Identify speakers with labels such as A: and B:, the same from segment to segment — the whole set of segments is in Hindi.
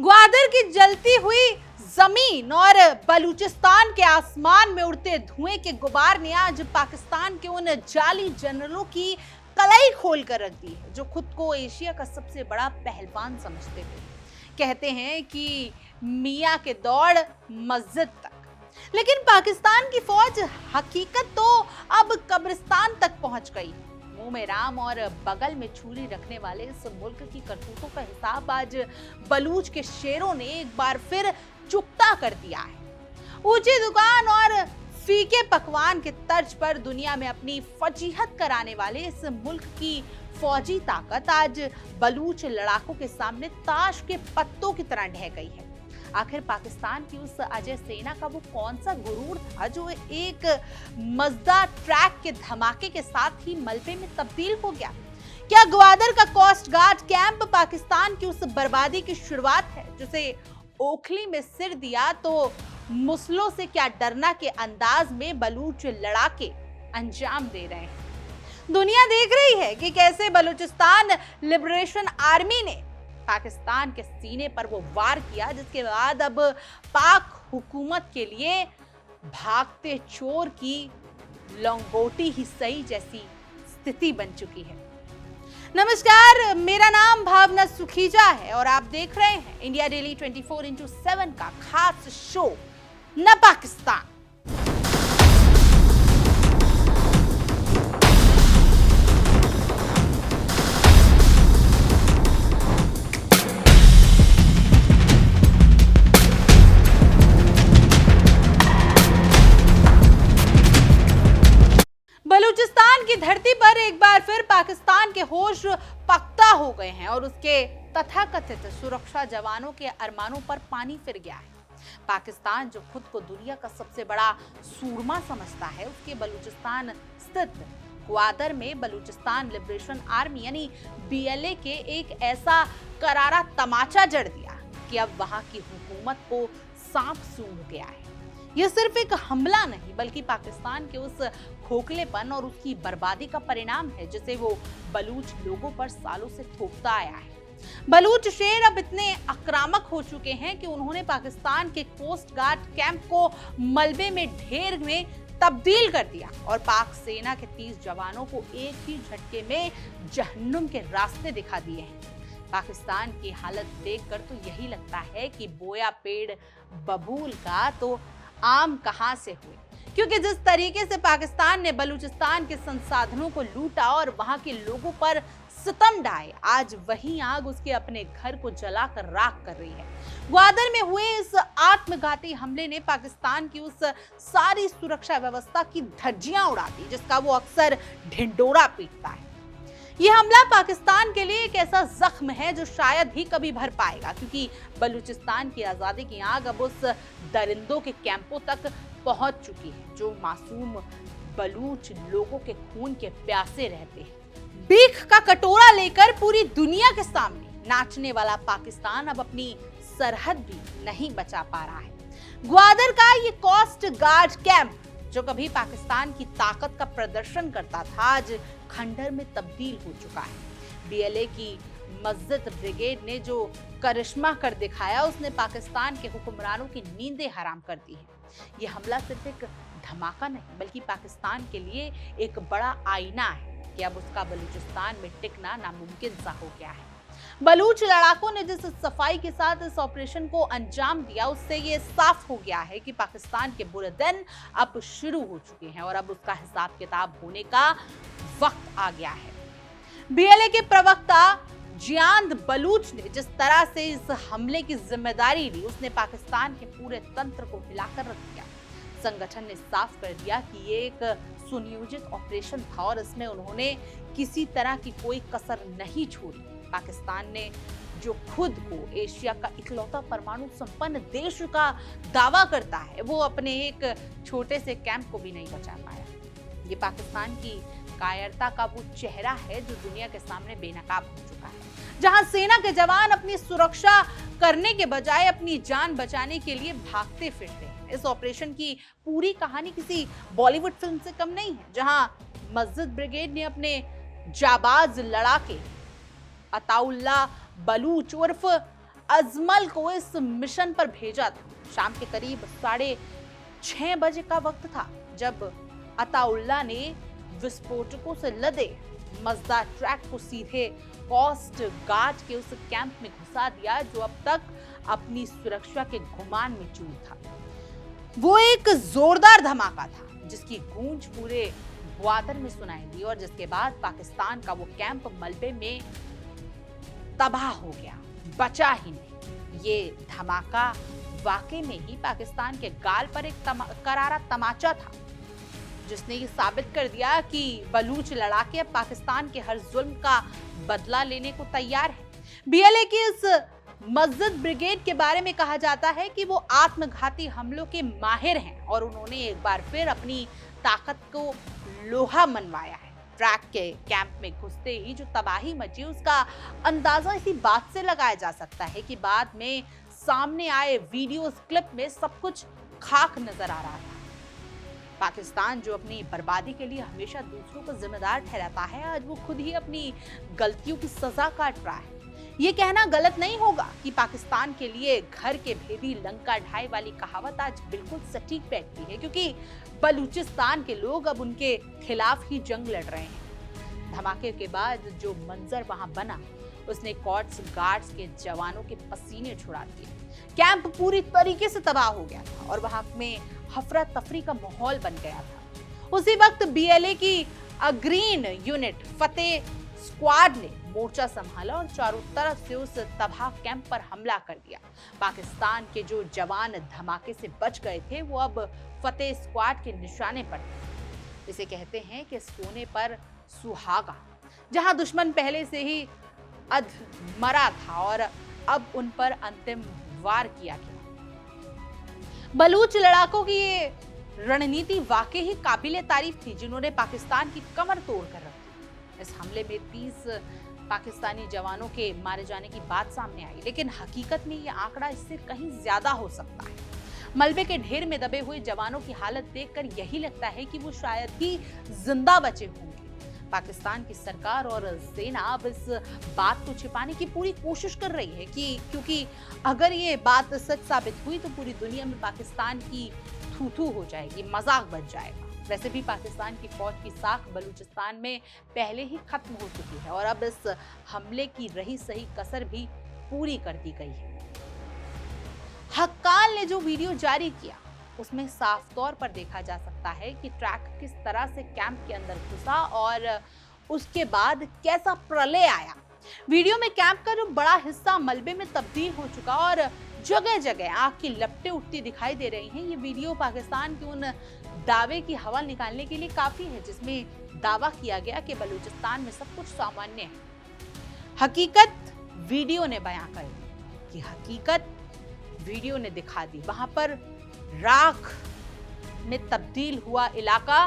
A: ग्वादर की जलती हुई जमीन और बलूचिस्तान के आसमान में उड़ते धुएं के गुबार ने आज पाकिस्तान के उन जाली जनरलों की कलाई खोल कर रख दी है जो खुद को एशिया का सबसे बड़ा पहलवान समझते थे। कहते हैं कि मियां के दौड़ मस्जिद तक, लेकिन पाकिस्तान की फौज हकीकत तो अब कब्रिस्तान तक पहुंच गई। मुंह में राम और बगल में छुरी रखने वाले इस मुल्क की करतूतों का हिसाब आज बलूच के शेरों ने एक बार फिर चुकता कर दिया है। ऊंची दुकान और फीके पकवान के तर्ज पर दुनिया में अपनी फजीहत कराने वाले इस मुल्क की फौजी ताकत आज बलूच लड़ाकों के सामने ताश के पत्तों की तरह ढह गई है। आखिर पाकिस्तान की उस अजय सेना का वो कौन सा गुरूर था जो एक मजदा ट्रैक के धमाके के साथ ही मलबे में तब्दील हो गया? क्या ग्वादर का कोस्ट गार्ड कैंप पाकिस्तान की उस बर्बादी की शुरुआत है जिसे ओखली में सिर दिया तो मुसलों से क्या डरना के अंदाज में बलूच लड़ाके अंजाम दे रहे हैं? दुनिया देख रही है कि कैसे बलूचिस्तान लिबरेशन आर्मी ने पाकिस्तान के सीने पर वो वार किया, जिसके बाद अब पाक हुकूमत के लिए भागते चोर की लंगोटी ही सही जैसी स्थिति बन चुकी है। नमस्कार, मेरा नाम भावना सुखीजा है और आप देख रहे हैं इंडिया डेली 24x7 का खास शो न पाकिस्तान। बलूचिस्तान की धरती पर एक बार फिर पाकिस्तान के होश पख्ता हो गए हैं और उसके तथाकथित सुरक्षा जवानों के अरमानों पर पानी फिर गया है। पाकिस्तान जो खुद को दुनिया का सबसे बड़ा सूरमा समझता है, उसके बलूचिस्तान स्थित ग्वादर में बलूचिस्तान लिबरेशन आर्मी यानी BLA के एक ऐसा करारा तमाचा जड़ दिया कि अब वहां की हुकूमत को सांप सूंघ गया है। यह सिर्फ एक हमला नहीं बल्कि पाकिस्तान के उस खोखलेपन और उसकी बर्बादी का परिणाम है जिसे वो बलूच लोगों पर सालों से थोपता आया है। बलूच शेर अब इतने आक्रामक हो चुके हैं कि उन्होंने पाकिस्तान के कोस्ट गार्ड कैंप को मलबे में ढेर में तब्दील कर दिया और पाक सेना के 30 जवानों को एक ही झटके में जहन्नुम के रास्ते दिखा दिए हैं। पाकिस्तान की हालत देखकर तो यही लगता है कि बोया पेड़ बबूल का तो आम कहां से हुए, क्योंकि जिस तरीके से पाकिस्तान ने बलूचिस्तान के संसाधनों को लूटा और वहां के लोगों पर सितम ढाए, आज वही आग उसके अपने घर को जलाकर राख कर रही है। ग्वादर में हुए इस आत्मघाती हमले ने पाकिस्तान की उस सारी सुरक्षा व्यवस्था की धज्जियां उड़ा दी जिसका वो अक्सर ढिंडोरा पीटता है। यह हमला पाकिस्तान के लिए एक ऐसा जख्म है जो शायद ही कभी भर पाएगा, क्योंकि बलूचिस्तान की आजादी की आग अब उस दरिंदों के कैंपों तक पहुंच चुकी है जो मासूम बलूच लोगों के खून के प्यासे रहते हैं। भीख का कटोरा लेकर पूरी दुनिया के सामने नाचने वाला पाकिस्तान अब अपनी सरहद भी नहीं बचा पा रहा है। ग्वादर का ये कोस्ट गार्ड कैंप जो कभी पाकिस्तान की ताकत का प्रदर्शन करता था, आज खंडर में तब्दील हो चुका है। BLA की मस्जिद ब्रिगेड ने जो करिश्मा कर दिखाया, उसने पाकिस्तान के हुक्मरानों की नींदें हराम कर दी है। यह हमला सिर्फ एक धमाका नहीं बल्कि पाकिस्तान के लिए एक बड़ा आईना है कि अब उसका बलूचिस्तान में टिकना नामुमकिन सा हो गया है। बलूच लड़ाकों ने जिस सफाई के साथ इस ऑपरेशन को अंजाम दिया, उससे ये साफ हो गया है कि पाकिस्तान के बुरे दिन अब शुरू हो चुके हैं और अब उसका हिसाब किताब होने का वक्त आ गया है। BLA के प्रवक्ता जियांद बलूच ने जिस तरह से इस हमले की जिम्मेदारी ली, उसने पाकिस्तान के पूरे तंत्र को हिलाकर रख दिया। संगठन ने साफ कर दिया कि ये एक सुनियोजित ऑपरेशन था और इसमें उन्होंने किसी तरह की कोई कसर नहीं छोड़ी। पाकिस्तान ने जो खुद को एशिया का इकलौता परमाणु संपन्न देश का दावा करता है, वो अपने एक छोटे से कैंप को भी नहीं बचा पाया। ये पाकिस्तान की कायरता का वो चेहरा है जो दुनिया के सामने बेनकाब हो चुका है, जहां सेना के जवान अपनी सुरक्षा करने के बजाय अपनी जान बचाने के लिए भागते फिरते हैं। इस ऑपरेशन की पूरी कहानी किसी बॉलीवुड फिल्म से कम नहीं है, जहां मस्जिद ब्रिगेड ने अपने जाबाज लड़ाके अताउल्ला बलूच उर्फ अजमल को इस मिशन पर भेजा था। शाम के करीब 6:30 बजे का वक्त था जब अताउल्ला ने विस्फोटकों से लदे मजदा ट्रक को सीधे कोस्ट गार्ड के उस कैंप में घुसा दिया जो अब तक अपनी सुरक्षा के गुमान में चूर था। वो एक जोरदार धमाका था जिसकी गूंज पूरे ग्वादर में सुनाई दी और जिसके बाद पाकिस्तान का वो कैंप मलबे में तबाह हो गया, बचा ही नहीं। ये धमाका वाकई में ही पाकिस्तान के गाल पर एक करारा तमाचा था जिसने ये साबित कर दिया कि बलूच लड़ाके अब पाकिस्तान के हर जुल्म का बदला लेने को तैयार है। बीएलए की इस मस्जिद ब्रिगेड के बारे में कहा जाता है कि वो आत्मघाती हमलों के माहिर हैं और उन्होंने एक बार फिर अपनी ताकत को लोहा मनवाया है। ट्रैक के कैंप में घुसते ही जो तबाही मची उसका अंदाजा इसी बात से लगाया जा सकता है कि बाद में सामने आए वीडियोस क्लिप में सब कुछ खाक नजर आ रहा था। पाकिस्तान जो अपनी बर्बादी के लिए हमेशा दूसरों को जिम्मेदार ठहराता है, आज वो खुद ही अपनी गलतियों की सजा काट रहा है। ये कहना गलत नहीं होगा कि पाकिस्तान के लिए घर के भेदी लंका ढाई वाली कहावत आज बिल्कुल सटीक बैठती है, क्योंकि बलूचिस्तान के लोग अब उनके खिलाफ ही जंग लड़ रहे हैं। धमाके के बाद जो मंजर वहां बना उसने कोस्ट गार्ड्स के जवानों के पसीने छुड़ा दिए। कैंप पूरी तरीके से तबाह हो गया था और वहां में हफरा तफरी का माहौल बन गया था। उसी वक्त बीएलए की अग्रीन यूनिट फतेह स्क्वाड ने मोर्चा संभाला और चारों तरफ से उस तबाह कैंप पर हमला कर दिया। पाकिस्तान के जो जवान धमाके से बच गए थे वो अब फतेह स्क्वाड के निशाने पर थे। इसे कहते हैं कि सोने पर सुहागा, जहां दुश्मन पहले से ही अधमरा था और अब उन पर अंतिम वार किया गया। बलूच लड़ाकों की ये रणनीति वाकई ही काबिले तारीफ थी जिन्होंने पाकिस्तान की कमर तोड़ कर रखी। इस हमले में 30 पाकिस्तानी जवानों के मारे जाने की बात सामने आई, लेकिन हकीकत में ये आंकड़ा इससे कहीं ज्यादा हो सकता है। मलबे के ढेर में दबे हुए जवानों की हालत देखकर यही लगता है कि वो शायद ही जिंदा बचे होंगे। पाकिस्तान की सरकार और सेना अब इस बात को छिपाने की पूरी कोशिश कर रही है क्योंकि अगर ये बात सच साबित हुई तो पूरी दुनिया में पाकिस्तान की थू-थू हो जाएगी, मजाक बन जाएगा। वैसे भी पाकिस्तान की फौज की साख बलूचिस्तान में पहले ही खत्म हो चुकी है और अब इस हमले की रही सही कसर भी पूरी कर दी गई है। हक्काल ने जो वीडियो जारी किया उसमें साफ तौर पर देखा जा सकता है कि ट्रक किस तरह से कैंप के अंदर घुसा और उसके बाद कैसा प्रलय आया। वीडियो में कैंप का जो बड़ा हिस्सा मलबे में तब्दील हो चुका और जगह जगह आग की लपटें उठती दिखाई दे रही हैं। ये वीडियो पाकिस्तान के उन दावे की हवा निकालने के लिए काफी है जिसमें दावा किया गया कि बलूचिस्तान में सब कुछ सामान्य है। हकीकत वीडियो ने बयां कर दी कि हकीकत वीडियो ने दिखा दी। वहां पर राख में तब्दील हुआ इलाका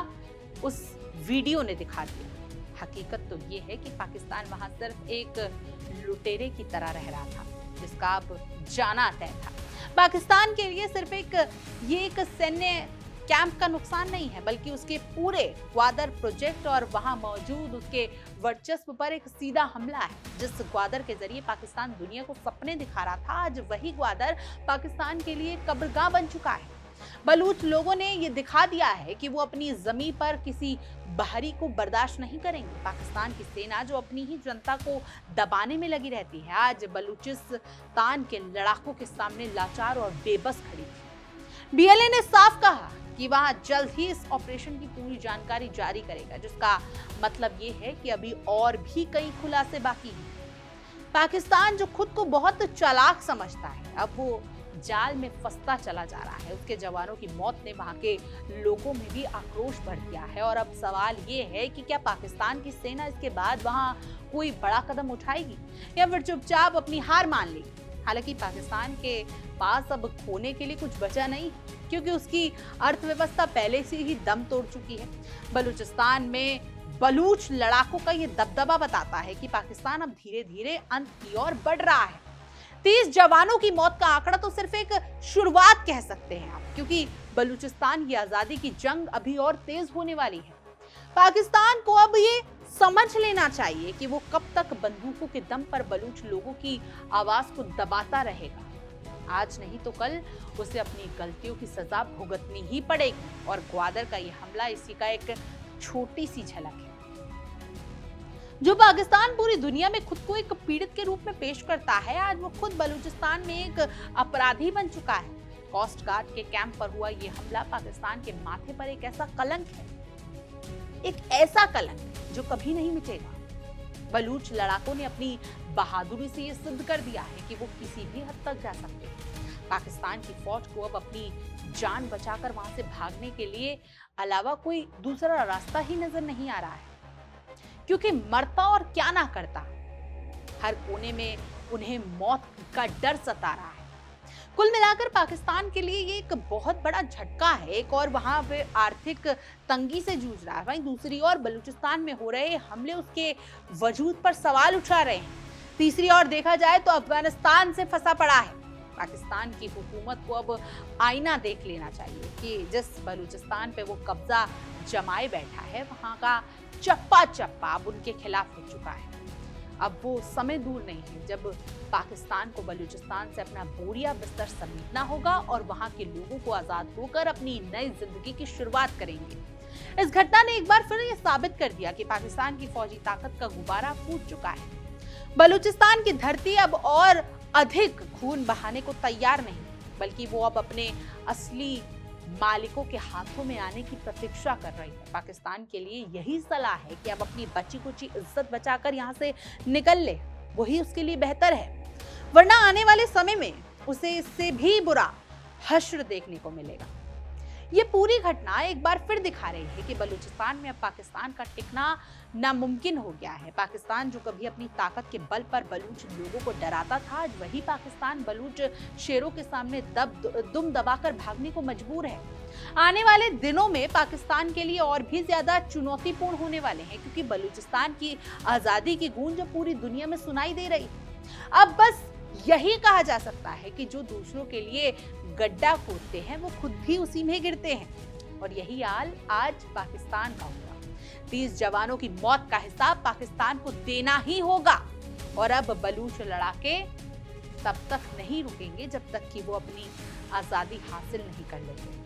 A: उस वीडियो ने दिखा दिया। हकीकत तो ये है कि पाकिस्तान वहां सिर्फ एक लुटेरे की तरह रह रहा था जिसका अब जाना तय था। पाकिस्तान के लिए सिर्फ एक सैन्य कैंप का नुकसान नहीं है बल्कि उसके पूरे ग्वादर प्रोजेक्ट और वहां मौजूद उसके वर्चस्व पर एक सीधा हमला है। जिस ग्वादर के जरिए पाकिस्तान दुनिया को सपने दिखा रहा था, आज वही ग्वादर पाकिस्तान के लिए कब्रगाह बन चुका है। बलूच लोगों ने ये दिखा दिया है कि वो अपनी जमीन पर किसी बाहरी को बर्दाश्त नहीं करेंगे। पाकिस्तान की सेना जो अपनी ही जनता को दबाने में लगी रहती है, आज बलूचिस्तान के लड़ाकों के सामने लाचार और बेबस खड़ी थी। बीएलए ने साफ कहा कि वहां जल्द ही इस ऑपरेशन की पूरी जानकारी जारी करेगा, जिसका मतलब ये है कि अभी और भी कई खुलासे बाकी हैं। पाकिस्तान जो खुद को बहुत चालाक समझता है, अब वो जाल में फंसता चला जा रहा है। उसके जवानों की मौत ने वहां के लोगों में भी आक्रोश भर दिया है और अब सवाल ये है कि क्या पाकिस्तान की सेना इसके बाद वहां कोई बड़ा कदम उठाएगी या फिर चुपचाप अपनी हार मान लेगी। हालांकि पाकिस्तान के पास अब खोने के लिए कुछ बचा नहीं क्योंकि उसकी अर्थव्यवस्था पहले से ही दम तोड़ चुकी है। बलूचिस्तान में बलूच लड़ाकों का ये दबदबा बताता है कि पाकिस्तान अब धीरे धीरे अंत की ओर बढ़ रहा है। 30 जवानों की मौत का आंकड़ा तो सिर्फ एक शुरुआत कह सकते हैं आप, क्योंकि बलूचिस्तान की आजादी की जंग अभी और तेज होने वाली है। पाकिस्तान को अब ये समझ लेना चाहिए कि वो कब तक बंदूकों के दम पर बलूच लोगों की आवाज को दबाता रहेगा। आज नहीं तो कल उसे अपनी गलतियों की सजा भुगतनी ही पड़ेगी और ग्वादर का ये हमला इसी का एक छोटी सी झलक है। जो पाकिस्तान पूरी दुनिया में खुद को एक पीड़ित के रूप में पेश करता है, आज वो खुद बलूचिस्तान में एक अपराधी बन चुका है। कोस्ट गार्ड के कैंप पर हुआ ये हमला पाकिस्तान के माथे पर एक ऐसा कलंक है, एक ऐसा कलंक जो कभी नहीं मिटेगा। बलूच लड़ाकों ने अपनी बहादुरी से ये सिद्ध कर दिया है कि वो किसी भी हद तक जा सकते हैं। पाकिस्तान की फौज को अब अपनी जान बचाकर वहां से भागने के लिए अलावा कोई दूसरा रास्ता ही नजर नहीं आ रहा है, क्योंकि मरता और क्या ना करता, हर कोने में उन्हें मौत का डर सता रहा है। कुल मिलाकर पाकिस्तान के लिए ये एक बहुत बड़ा झटका है। एक और वहां पे आर्थिक तंगी से जूझ रहा है, वहीं दूसरी ओर बलूचिस्तान में हो रहे हमले उसके वजूद पर सवाल उठा रहे हैं। तीसरी ओर देखा जाए तो अफगानिस्तान से फंसा पड़ा है। पाकिस्तान की हुकूमत को अब आईना देख लेना चाहिए कि जिस बलूचिस्तान पे वो कब्जा जमाए बैठा है, वहां का चप्पा चप्पा अब उनके खिलाफ हो चुका है। अब वो समय दूर नहीं है जब पाकिस्तान को बलूचिस्तान से अपना बोरिया बिस्तर समेटना होगा और वहां के लोगों को आजाद होकर अपनी नई जिंदगी की शुरुआत करेंगे। इस घटना ने एक बार फिर ये साबित कर दिया कि पाकिस्तान की फौजी ताकत का गुब्बारा फूट चुका है। बलूचिस्तान की धरती अब और अधिक खून बहाने को तैयार नहीं, बल्कि वो अब अपने असली मालिकों के हाथों में आने की प्रतीक्षा कर रही है। पाकिस्तान के लिए यही सलाह है कि अब अपनी बची कुची इज्जत बचाकर यहाँ से निकल ले, वही उसके लिए बेहतर है, वरना आने वाले समय में उसे इससे भी बुरा हश्र देखने को मिलेगा। ये पूरी घटना एक बार फिर दिखा रही है कि बलूचिस्तान में अब पाकिस्तान का टिकना नामुमकिन हो गया है। पाकिस्तान जो कभी अपनी ताकत के बल पर बलूच लोगों को डराता था, आज वही पाकिस्तान बलूच शेरों के सामने दुम दबाकर भागने को मजबूर है। आने वाले दिनों में पाकिस्तान के लिए और भी ज्यादा चुनौतीपूर्ण होने वाले हैं, क्योंकि बलूचिस्तान की आजादी की गूंज पूरी दुनिया में सुनाई दे रही है। अब बस यही कहा जा सकता है कि जो दूसरों के लिए गड्ढा खोदते हैं वो खुद भी उसी में गिरते हैं, और यही हाल आज पाकिस्तान का होगा। 30 जवानों की मौत का हिसाब पाकिस्तान को देना ही होगा, और अब बलूच लड़ाके तब तक नहीं रुकेंगे जब तक कि वो अपनी आजादी हासिल नहीं कर लेते।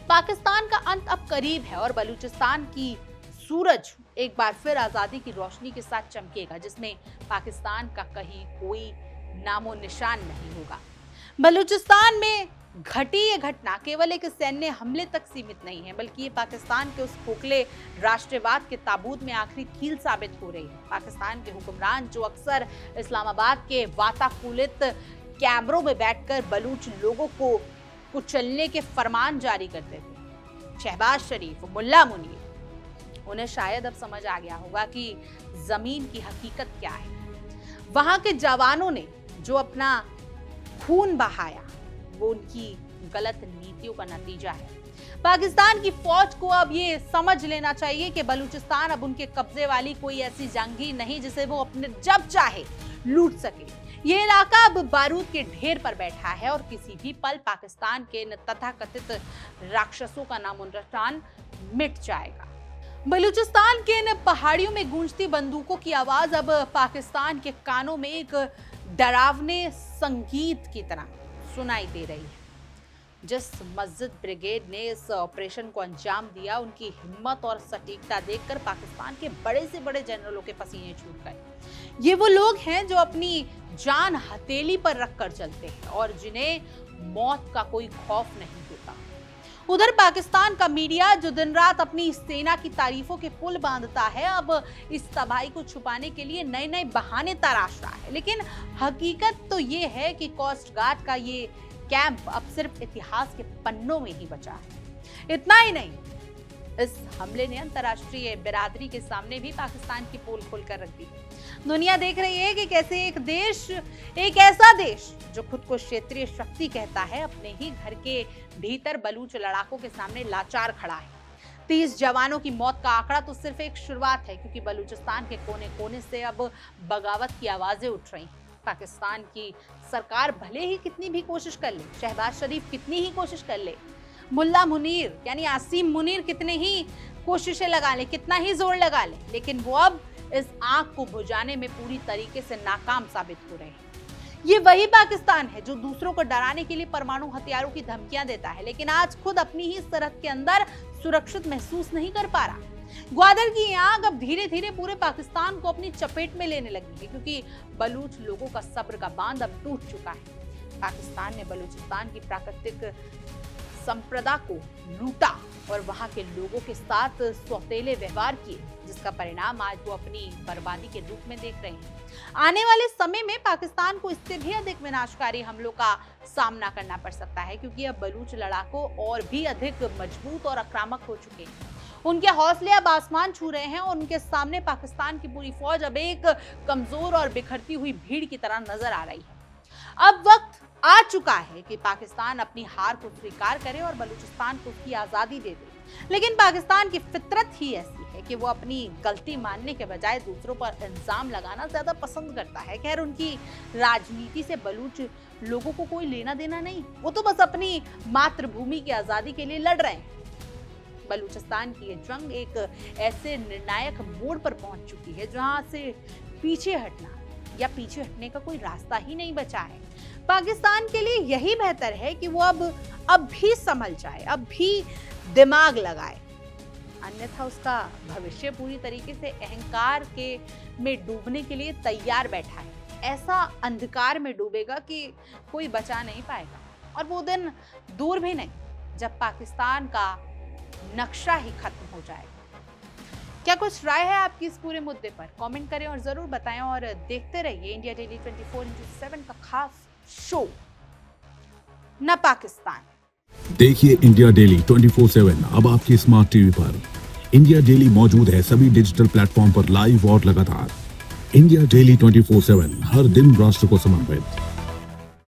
A: पाकिस्तान का अंत अब करीब है और बलूचिस्तान की सूरज एक बार फिर आजादी की रोशनी के साथ चमकेगा, जिसमें पाकिस्तान का कहीं कोई नामो निशान नहीं होगा। बलूचिस्तान में घटी ये घटना केवल एक सैन्य हमले तक सीमित नहीं है, बल्कि ये पाकिस्तान के उस खोखले राष्ट्रवाद के ताबूत में आखिरी कील साबित हो रही है। पाकिस्तान के हुक्मरान जो अक्सर इस्लामाबाद के वातानुकूलित कैमरों में बैठकर बलूच लोगों को कुचलने के फरमान जारी करते थे, शहबाज शरीफ, मुल्ला मुनीर, उन्हें शायद अब समझ आ गया होगा कि जमीन की हकीकत क्या है। वहां के जवानों ने जो अपना खून बहाया वो उनकी गलत नीतियों का नतीजा है। पाकिस्तान की फौज को अब ये समझ लेना चाहिए कि बलूचिस्तान अब उनके कब्जे वाली कोई ऐसी जंगी नहीं जिसे वो अपने जब चाहे लूट सके। ये इलाका अब बारूद के ढेर पर बैठा है और किसी भी पल पाकिस्तान के तथाकथित राक्षसों का नामोनिशान मिट जाएगा। बलूचिस्तान के इन पहाड़ियों में गूंजती बंदूकों की आवाज अब पाकिस्तान के कानों में एक डरावने संगीत की तरह सुनाई दे रही है। जिस मस्जिद ब्रिगेड ने इस ऑपरेशन को अंजाम दिया, उनकी हिम्मत और सटीकता देखकर पाकिस्तान के बड़े से बड़े जनरलों के पसीने छूट गए। ये वो लोग हैं जो अपनी जान हथेली पर रखकर चलते हैं और जिन्हें मौत का कोई खौफ नहीं होता। उधर पाकिस्तान का मीडिया जो दिन रात अपनी सेना की तारीफों के पुल बांधता है, अब इस तबाही को छुपाने के लिए नए नए बहाने तराश रहा है। लेकिन हकीकत तो ये है कि कोस्ट गार्ड का ये कैंप अब सिर्फ इतिहास के पन्नों में ही बचा है। इतना ही नहीं, इस हमले ने अंतर्राष्ट्रीय बिरादरी के सामने भी पाकिस्तान की पोल खोलकर रख दी। दुनिया देख रही है कि कैसे एक ऐसा देश जो खुद को क्षेत्रीय शक्ति कहता है, अपने ही घर के भीतर बलूच लड़ाकों के सामने लाचार खड़ा है। 30 जवानों की मौत का आंकड़ा तो सिर्फ एक शुरुआत है, क्योंकि बलूचिस्तान के कोने कोने से अब बगावत की आवाजें उठ रही हैं। पाकिस्तान की सरकार भले ही कितनी भी कोशिश कर ले, शहबाज शरीफ कितनी ही कोशिश कर ले, मुल्ला मुनीर यानी आसिम मुनीर कितने ही कोशिशें लगा ले, कितना ही जोर लगा ले, लेकिन वो अब इस आग को बुझाने में पूरी तरीके से नाकाम साबित हो रहे हैं। ये वही पाकिस्तान है जो दूसरों को डराने के लिए परमाणु हथियारों की धमकियां देता है, लेकिन आज खुद अपनी ही सरहद के अंदर सुरक्षित महसूस नहीं कर पा रहा। ग्वादर की ये आग अब धीरे धीरे पूरे पाकिस्तान को अपनी चपेट में लेने लगी है, क्योंकि बलूच लोगों का सब्र का बांध अब टूट चुका है। पाकिस्तान ने बलूचिस्तान की प्राकृतिक संप्रदा को लूटा और वहां के लोगों के साथ सौतेले व्यवहार किए, जिसका परिणाम आज वो अपनी बर्बादी के रूप में देख रहे हैं। आने वाले समय में पाकिस्तान को इससे भी अधिक विनाशकारी हमलों का सामना करना पड़ सकता है, क्योंकि अब बलूच लड़ाकों और भी अधिक मजबूत और आक्रामक हो चुके हैं। उनके हौसले अब आसमान छू रहे हैं और उनके सामने पाकिस्तान की पूरी फौज अब एक कमजोर और बिखरती हुई भीड़ की तरह नजर आ रही है। अब वक्त आ चुका है कि पाकिस्तान अपनी हार को स्वीकार करे और बलूचिस्तान को उसकी आजादी दे दे। लेकिन पाकिस्तान की फितरत ही ऐसी है कि वो अपनी गलती मानने के बजाय दूसरों पर इल्जाम लगाना ज्यादा पसंद करता है। खैर, उनकी राजनीति से बलूच लोगों को कोई लेना देना नहीं, वो तो बस अपनी मातृभूमि की आजादी के लिए लड़ रहे हैं। बलूचिस्तान की ये जंग एक ऐसे निर्णायक मोड़ पर पहुंच चुकी है जहां से पीछे हटना या पीछे हटने का कोई रास्ता ही नहीं बचा है। पाकिस्तान के लिए यही बेहतर है कि वो अब भी संभल जाए, अब भी दिमाग लगाए, अन्यथा उसका भविष्य पूरी तरीके से अहंकार में डूबने के लिए तैयार बैठा है। ऐसा अंधकार में डूबेगा कि कोई बचा नहीं पाएगा। और वो दिन दूर भी नहीं जब पाकिस्तान का नक्शा ही खत्म हो जाएगा। क्या कुछ राय है आपकी इस पूरे मुद्दे पर? कमेंट करें और जरूर बताएं और देखते रहिए इंडिया डेली 24/7 का खास शो न पाकिस्तान।
B: देखिए इंडिया डेली 24/7 अब आपके स्मार्ट टीवी पर। इंडिया डेली मौजूद है सभी डिजिटल प्लेटफॉर्म पर लाइव और लगातार। इंडिया डेली 24/7 हर दिन राष्ट्र को समर्पित।